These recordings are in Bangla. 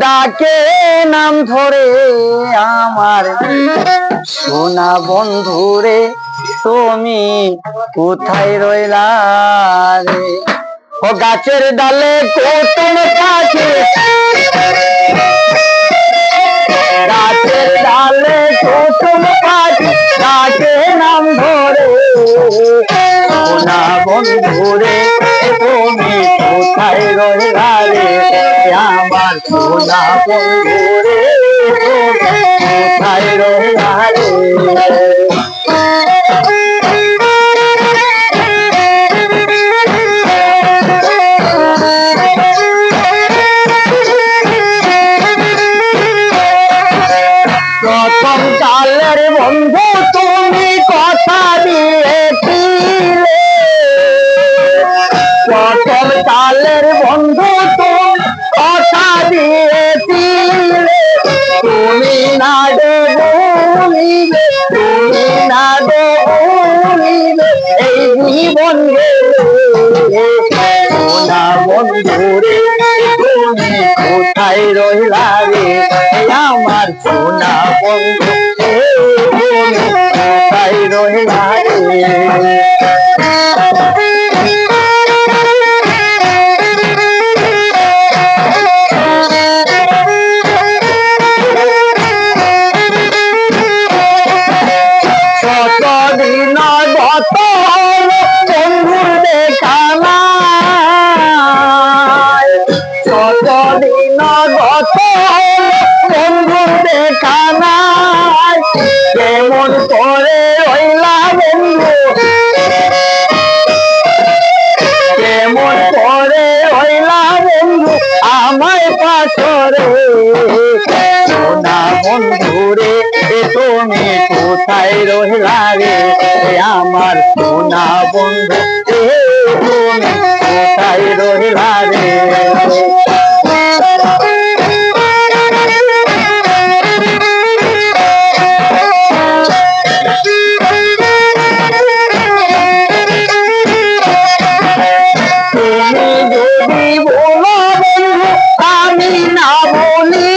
ডাকে নাম ধরে আমার সোনা বন্ধুরে, তুমি কোথায় রইলা রে? ও গাছের ডালে কুটুম পাখি, গাছের ডালে কুটুম পাখি ডাকে নাম ধরে, সোনা বন্ধুরে তুমি কোথায় রইলা রে? আমার সোনা বন্ধুরে কোথায় রইলা রে? প্রথম কালের বন্ধু তুমি কথা দিয়েছিলে, প্রথম কালের বন্ধু তুমি কথা দিয়েছিলে, তুমি না দেবুলিলে, তুমি না দেবুলিলে এই জীবন সোনা বন্ধুরে তুমি কোথায় রইলা রে? আমার সোনা বন্ধু তুমি কোথায় রইলা রে? কতদিন গত বন্ধুর দেখা নাই, কতদিন গত বন্ধুর দেখা নাই, কেমন করে রইলা বন্ধু, কেমন করে রইলা বন্ধু আমায় পাশরে? সোনা বন্ধুরে তুমি কোথায় রইলা রে? আমার সোনা বন্ধু তুমি কোথায় রইলা রে? তুমি যদি বলো বন্ধু আমি না বলি,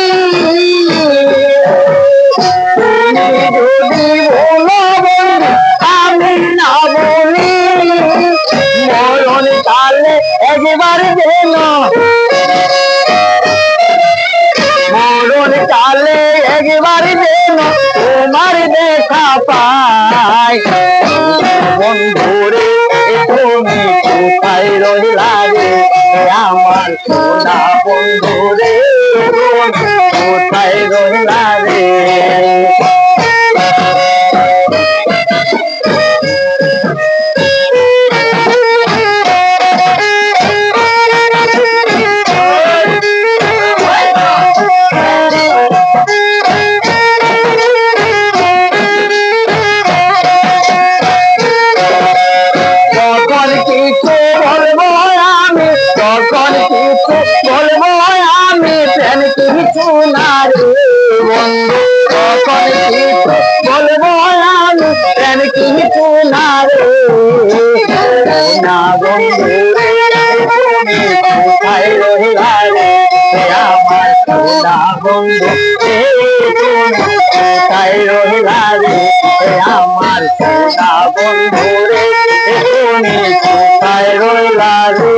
তুমি যদি বলো বন্ধু আমি না বলি, মরণ কালে একবার যেন, মরণ কালে একবার যেন তোমার দেখা পাই। বন্ধুরে তুমি কোথায় রইলা রে? আমার সোনা বন্ধুরে কোথায় রইলা রে? বলবো আমি প্রেম কিছু না রে বন্ধু, তখন কিছু বলবো আমি প্রেম কিছু না রে? না বন্ধু তুমি কোথায় রইলা রে? আমার সোনা বন্ধু তুমি কোথায় রইলা রে? আমার সোনা বন্ধু রে তুমি কোথায় রইলা রে?